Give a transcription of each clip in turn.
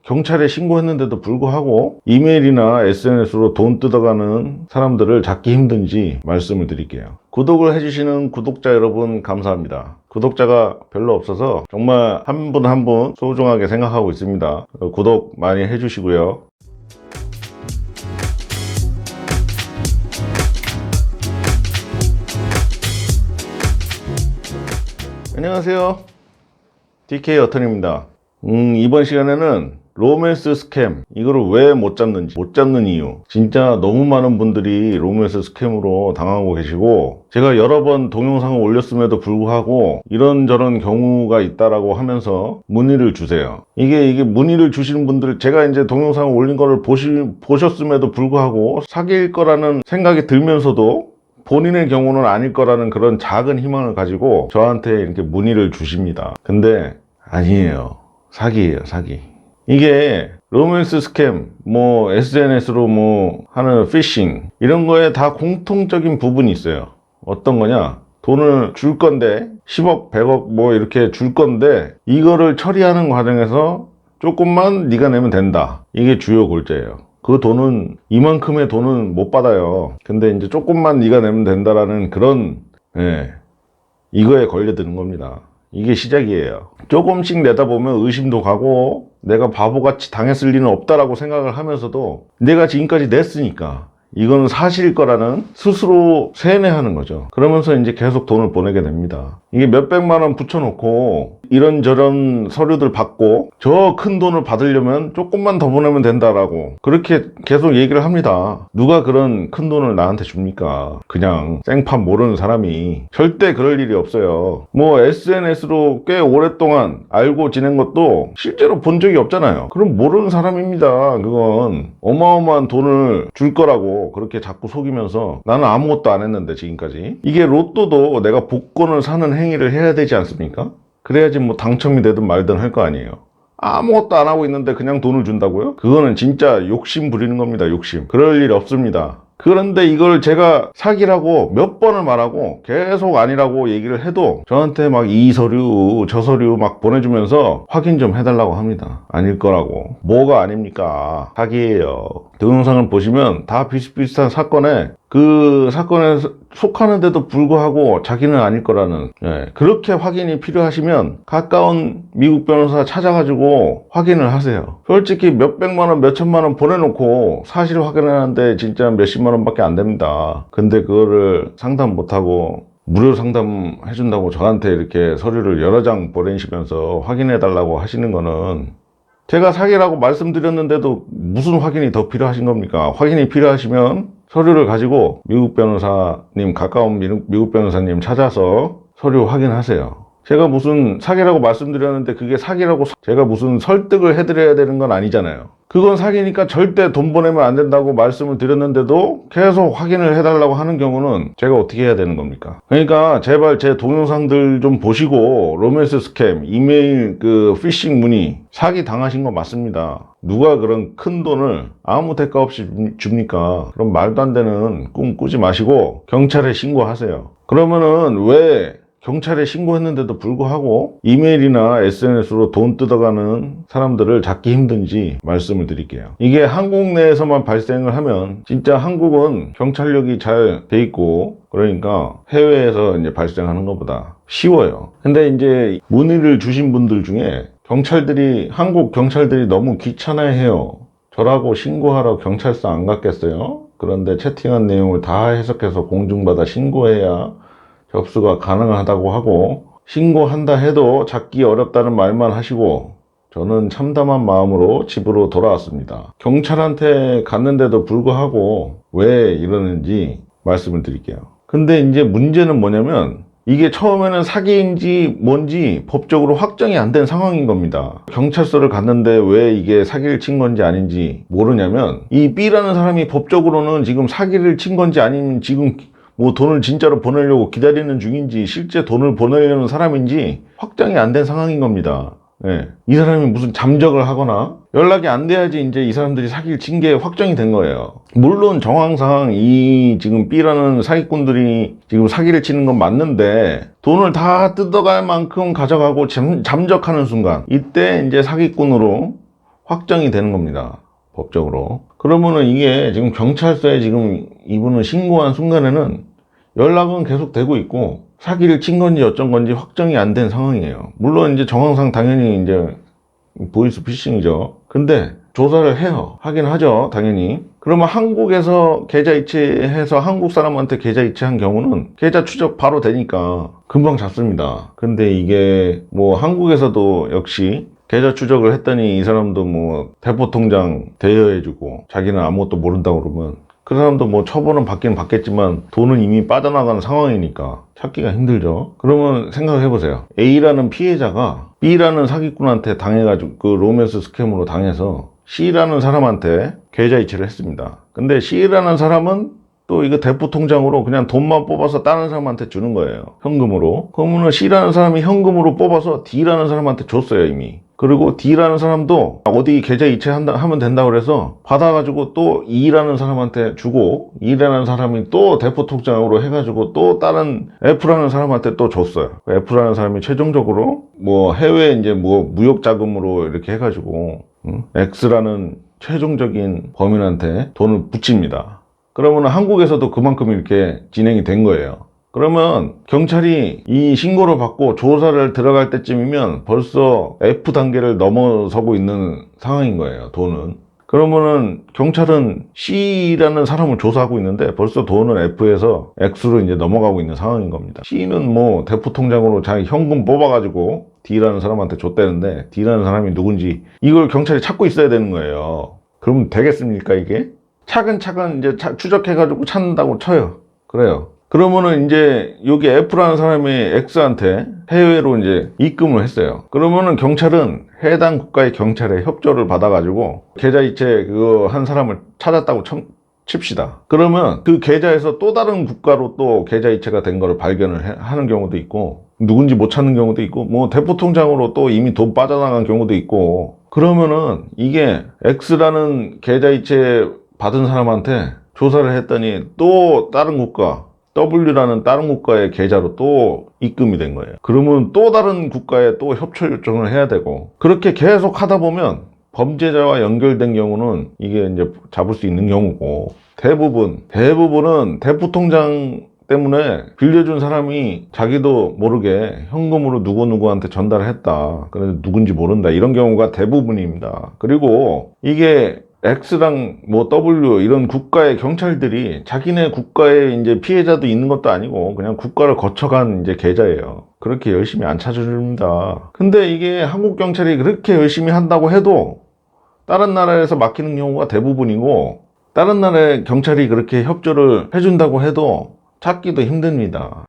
경찰에 신고했는데도 불구하고 이메일이나 SNS로 돈 뜯어가는 사람들을 잡기 힘든지 말씀을 드릴게요. 구독을 해주시는 구독자 여러분 감사합니다. 구독자가 별로 없어서 정말 한 분 한 분 소중하게 생각하고 있습니다. 구독 많이 해주시고요. 안녕하세요, DK 어터니입니다. 이번 시간에는 로맨스 스캠, 이거를 왜 못 잡는 이유, 진짜 너무 많은 분들이 로맨스 스캠으로 당하고 계시고, 제가 여러 번 동영상을 올렸음에도 불구하고 이런저런 경우가 있다라고 하면서 문의를 주세요. 이게 문의를 주시는 분들, 제가 이제 동영상을 올린 거를 보셨음에도 불구하고 사기일 거라는 생각이 들면서도 본인의 경우는 아닐 거라는 그런 작은 희망을 가지고 저한테 이렇게 문의를 주십니다. 근데 아니에요. 사기예요, 사기. 이게 로맨스 스캠, SNS로 하는 피싱, 이런 거에 다 공통적인 부분이 있어요. 어떤 거냐? 돈을 줄 건데 10억, 100억 이렇게 줄 건데 이거를 처리하는 과정에서 조금만 네가 내면 된다. 이게 주요 골자예요. 그 돈은 이만큼의 돈은 못 받아요. 근데 이제 조금만 네가 내면 된다라는 그런 이거에 걸려드는 겁니다. 이게 시작이에요. 조금씩 내다 보면 의심도 가고 내가 바보같이 당했을 리는 없다라고 생각을 하면서도 내가 지금까지 냈으니까 이건 사실일 거라는 스스로 세뇌하는 거죠. 그러면서 이제 계속 돈을 보내게 됩니다. 이게 몇백만 원 붙여놓고 이런저런 서류들 받고 저 큰 돈을 받으려면 조금만 더 보내면 된다라고 그렇게 계속 얘기를 합니다. 누가 그런 큰 돈을 나한테 줍니까? 그냥 생판 모르는 사람이. 절대 그럴 일이 없어요. SNS로 꽤 오랫동안 알고 지낸 것도 실제로 본 적이 없잖아요. 그럼 모르는 사람입니다. 그건 어마어마한 돈을 줄 거라고 그렇게 자꾸 속이면서 나는 아무것도 안 했는데 지금까지. 이게 로또도 내가 복권을 사는 행위를 해야 되지 않습니까? 그래야지 당첨이 되든 말든 할 거 아니에요. 아무것도 안 하고 있는데 그냥 돈을 준다고요? 그거는 진짜 욕심 부리는 겁니다. 욕심. 그럴 일 없습니다. 그런데 이걸 제가 사기라고 몇 번을 말하고 계속 아니라고 얘기를 해도 저한테 이 서류 저 서류 보내주면서 확인 좀 해달라고 합니다. 아닐 거라고. 뭐가 아닙니까? 사기예요. 동영상을 보시면 다 비슷비슷한 사건에 그 사건에 속하는데도 불구하고 자기는 아닐 거라는, 그렇게 확인이 필요하시면 가까운 미국 변호사 찾아가지고 확인을 하세요. 솔직히 몇백만 원, 몇천만 원 보내놓고 사실 확인하는데 진짜 몇십만 원밖에 안 됩니다. 근데 그거를 상담 못하고 무료 상담 해준다고 저한테 이렇게 서류를 여러 장 보내시면서 확인해달라고 하시는 거는, 제가 사기라고 말씀드렸는데도 무슨 확인이 더 필요하신 겁니까? 확인이 필요하시면 서류를 가지고 미국 변호사님, 가까운 미국 변호사님 찾아서 서류 확인하세요. 제가 무슨 사기라고 말씀드렸는데 그게 사기라고 제가 무슨 설득을 해드려야 되는 건 아니잖아요. 그건 사기니까 절대 돈 보내면 안 된다고 말씀을 드렸는데도 계속 확인을 해달라고 하는 경우는 제가 어떻게 해야 되는 겁니까? 그러니까 제발 제 동영상들 좀 보시고 로맨스 스캠, 이메일 피싱 문의, 사기 당하신 거 맞습니다. 누가 그런 큰 돈을 아무 대가 없이 줍니까? 그럼 말도 안 되는 꿈 꾸지 마시고 경찰에 신고하세요. 그러면은 왜 경찰에 신고했는데도 불구하고 이메일이나 SNS로 돈 뜯어가는 사람들을 잡기 힘든지 말씀을 드릴게요. 이게 한국 내에서만 발생을 하면, 진짜 한국은 경찰력이 잘 돼 있고 그러니까 해외에서 이제 발생하는 것보다 쉬워요. 근데 이제 문의를 주신 분들 중에 한국 경찰들이 너무 귀찮아해요. 저라고 신고하러 경찰서 안 갔겠어요? 그런데 채팅한 내용을 다 해석해서 공중받아 신고해야 접수가 가능하다고 하고, 신고한다 해도 잡기 어렵다는 말만 하시고, 저는 참담한 마음으로 집으로 돌아왔습니다. 경찰한테 갔는데도 불구하고 왜 이러는지 말씀을 드릴게요. 근데 이제 문제는 뭐냐면, 이게 처음에는 사기인지 뭔지 법적으로 확정이 안 된 상황인 겁니다. 경찰서를 갔는데 왜 이게 사기를 친 건지 아닌지 모르냐면, 이 B라는 사람이 법적으로는 지금 사기를 친 건지 아니면 지금 돈을 진짜로 보내려고 기다리는 중인지 실제 돈을 보내려는 사람인지 확정이 안 된 상황인 겁니다. 이 사람이 무슨 잠적을 하거나 연락이 안 돼야지 이제 이 사람들이 사기를 친 게 확정이 된 거예요. 물론 정황상 이 지금 B라는 사기꾼들이 지금 사기를 치는 건 맞는데 돈을 다 뜯어갈 만큼 가져가고 잠적하는 순간, 이때 이제 사기꾼으로 확정이 되는 겁니다. 법적으로. 그러면은 이게 지금 경찰서에 지금 이분은 신고한 순간에는 연락은 계속 되고 있고 사기를 친 건지 어쩐 건지 확정이 안 된 상황이에요. 물론 이제 정황상 당연히 이제 보이스피싱이죠. 근데 조사를 해요. 하긴 하죠, 당연히. 그러면 한국에서 계좌 이체해서 한국 사람한테 계좌 이체한 경우는 계좌 추적 바로 되니까 금방 잡습니다. 근데 이게 뭐 한국에서도 역시 계좌 추적을 했더니 이 사람도 뭐 대포 통장 대여해주고 자기는 아무것도 모른다고 그러면 그 사람도 뭐 처벌은 받긴 받겠지만 돈은 이미 빠져나가는 상황이니까 찾기가 힘들죠. 그러면 생각을 해보세요. A라는 피해자가 B라는 사기꾼한테 당해가지고 그 로맨스 스캠으로 당해서 C라는 사람한테 계좌 이체를 했습니다. 근데 C라는 사람은 또 이거 대포 통장으로 그냥 돈만 뽑아서 다른 사람한테 주는 거예요. 현금으로. 그러면 C라는 사람이 현금으로 뽑아서 D라는 사람한테 줬어요, 이미. 그리고 D라는 사람도 어디 계좌 이체하면 된다고 그래서 받아가지고 또 E라는 사람한테 주고 E라는 사람이 또 대포 통장으로 해가지고 또 다른 F라는 사람한테 또 줬어요. F라는 사람이 최종적으로 뭐 해외 이제 뭐 무역 자금으로 이렇게 해가지고 X라는 최종적인 범인한테 돈을 붙입니다. 그러면 한국에서도 그만큼 이렇게 진행이 된 거예요. 그러면 경찰이 이 신고를 받고 조사를 들어갈 때쯤이면 벌써 F 단계를 넘어서고 있는 상황인 거예요, 돈은. 그러면은 경찰은 C라는 사람을 조사하고 있는데 벌써 돈은 F에서 X로 이제 넘어가고 있는 상황인 겁니다. C는 뭐 대포 통장으로 자기 현금 뽑아가지고 D라는 사람한테 줬다는데 D라는 사람이 누군지 이걸 경찰이 찾고 있어야 되는 거예요. 그럼 되겠습니까, 이게? 차근차근 이제 추적해가지고 찾는다고 쳐요. 그래요. 그러면은 이제 여기 F라는 사람이 X한테 해외로 이제 입금을 했어요. 그러면은 경찰은 해당 국가의 경찰의 협조를 받아가지고 계좌 이체 그거 한 사람을 찾았다고 칩시다. 그러면 그 계좌에서 또 다른 국가로 또 계좌 이체가 된 거를 발견을 하는 경우도 있고 누군지 못 찾는 경우도 있고 뭐 대포 통장으로 또 이미 돈 빠져나간 경우도 있고 그러면은 이게 X라는 계좌 이체 받은 사람한테 조사를 했더니 또 다른 국가 W라는 다른 국가의 계좌로 또 입금이 된 거예요. 그러면 또 다른 국가에 또 협조 요청을 해야 되고 그렇게 계속 하다 보면 범죄자와 연결된 경우는 이게 이제 잡을 수 있는 경우고 대부분은 대포 통장 때문에 빌려준 사람이 자기도 모르게 현금으로 누구누구한테 전달을 했다. 그런데 누군지 모른다. 이런 경우가 대부분입니다. 그리고 이게 X랑 뭐 W 이런 국가의 경찰들이 자기네 국가에 이제 피해자도 있는 것도 아니고 그냥 국가를 거쳐간 이제 계좌예요. 그렇게 열심히 안 찾아줍니다. 근데 이게 한국 경찰이 그렇게 열심히 한다고 해도 다른 나라에서 막히는 경우가 대부분이고 다른 나라의 경찰이 그렇게 협조를 해준다고 해도 찾기도 힘듭니다.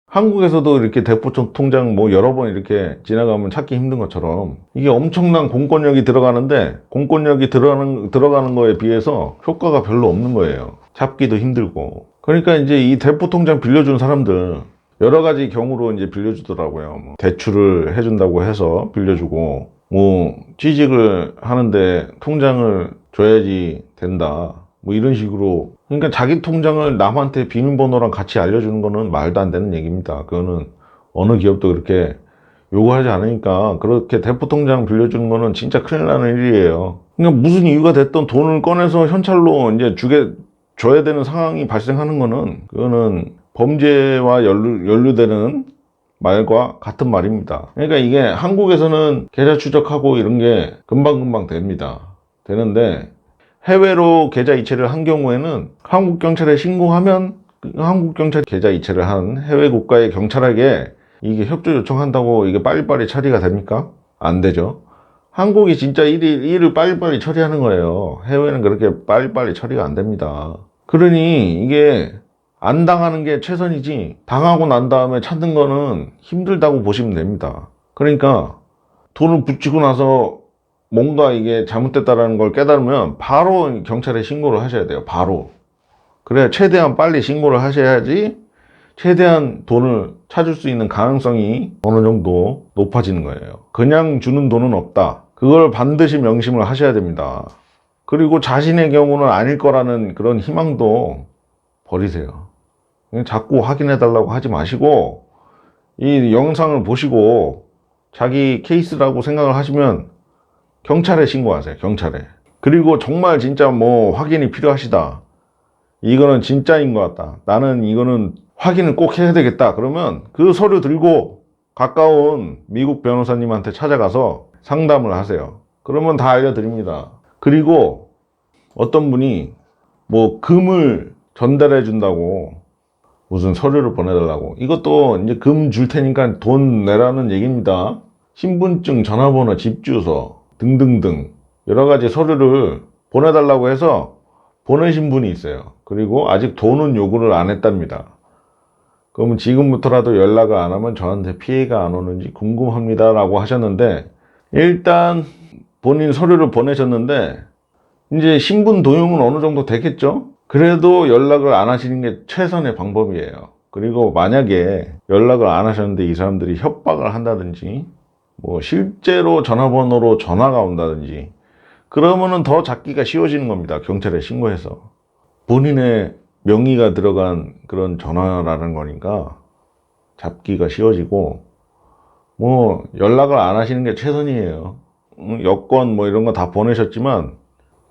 한국에서도 이렇게 대포 통장 뭐 여러 번 이렇게 지나가면 찾기 힘든 것처럼 이게 엄청난 공권력이 들어가는데 공권력이 들어가는 거에 비해서 효과가 별로 없는 거예요. 잡기도 힘들고. 그러니까 이제 이 대포 통장 빌려준 사람들 여러 가지 경우로 이제 빌려주더라고요. 뭐 대출을 해준다고 해서 빌려주고 뭐 취직을 하는데 통장을 줘야지 된다. 뭐 이런 식으로 그러니까 자기 통장을 남한테 비밀번호랑 같이 알려주는 거는 말도 안 되는 얘기입니다. 그거는 어느 기업도 그렇게 요구하지 않으니까 그렇게 대포 통장 빌려주는 거는 진짜 큰일 나는 일이에요. 그러니까 무슨 이유가 됐던 돈을 꺼내서 현찰로 이제 줘야 되는 상황이 발생하는 거는 그거는 범죄와 연루되는 말과 같은 말입니다. 그러니까 이게 한국에서는 계좌 추적하고 이런 게 금방금방 됩니다. 되는데 해외로 계좌 이체를 한 경우에는 한국 경찰에 신고하면 한국 경찰이 계좌 이체를 한 해외 국가의 경찰에게 이게 협조 요청한다고 이게 빨리빨리 처리가 됩니까? 안 되죠. 한국이 진짜 일을 빨리빨리 처리하는 거예요. 해외는 그렇게 빨리빨리 처리가 안 됩니다. 그러니 이게 안 당하는 게 최선이지 당하고 난 다음에 찾는 거는 힘들다고 보시면 됩니다. 그러니까 돈을 붙이고 나서 뭔가 이게 잘못됐다는 걸 깨달으면 바로 경찰에 신고를 하셔야 돼요. 바로. 그래야 최대한 빨리 신고를 하셔야지 최대한 돈을 찾을 수 있는 가능성이 어느 정도 높아지는 거예요. 그냥 주는 돈은 없다. 그걸 반드시 명심을 하셔야 됩니다. 그리고 자신의 경우는 아닐 거라는 그런 희망도 버리세요. 그냥 자꾸 확인해 달라고 하지 마시고 이 영상을 보시고 자기 케이스라고 생각을 하시면 경찰에 신고하세요. 경찰에. 그리고 정말 진짜 뭐 확인이 필요하시다. 이거는 진짜인 것 같다. 나는 이거는 확인을 꼭 해야 되겠다. 그러면 그 서류 들고 가까운 미국 변호사님한테 찾아가서 상담을 하세요. 그러면 다 알려드립니다. 그리고 어떤 분이 뭐 금을 전달해 준다고 무슨 서류를 보내달라고, 이것도 이제 금 줄 테니까 돈 내라는 얘기입니다. 신분증, 전화번호, 집 주소 등등등 여러 가지 서류를 보내달라고 해서 보내신 분이 있어요. 그리고 아직 돈은 요구를 안 했답니다. 그러면 지금부터라도 연락을 안 하면 저한테 피해가 안 오는지 궁금합니다 라고 하셨는데, 일단 본인 서류를 보내셨는데 이제 신분 도용은 어느 정도 되겠죠? 그래도 연락을 안 하시는 게 최선의 방법이에요. 그리고 만약에 연락을 안 하셨는데 이 사람들이 협박을 한다든지 뭐 실제로 전화번호로 전화가 온다든지 그러면은 더 잡기가 쉬워지는 겁니다. 경찰에 신고해서. 본인의 명의가 들어간 그런 전화라는 거니까 잡기가 쉬워지고, 뭐 연락을 안 하시는 게 최선이에요. 여권 뭐 이런 거 다 보내셨지만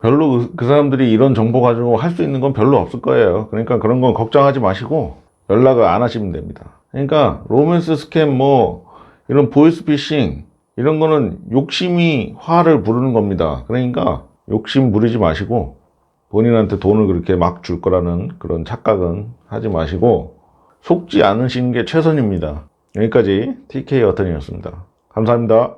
별로 그 사람들이 이런 정보 가지고 할 수 있는 건 별로 없을 거예요. 그러니까 그런 건 걱정하지 마시고 연락을 안 하시면 됩니다. 그러니까 로맨스 스캠 뭐 이런 보이스피싱 이런 거는 욕심이 화를 부르는 겁니다. 그러니까 욕심 부리지 마시고 본인한테 돈을 그렇게 막 줄 거라는 그런 착각은 하지 마시고 속지 않으시는 게 최선입니다. 여기까지 TK 어터니였습니다. 감사합니다.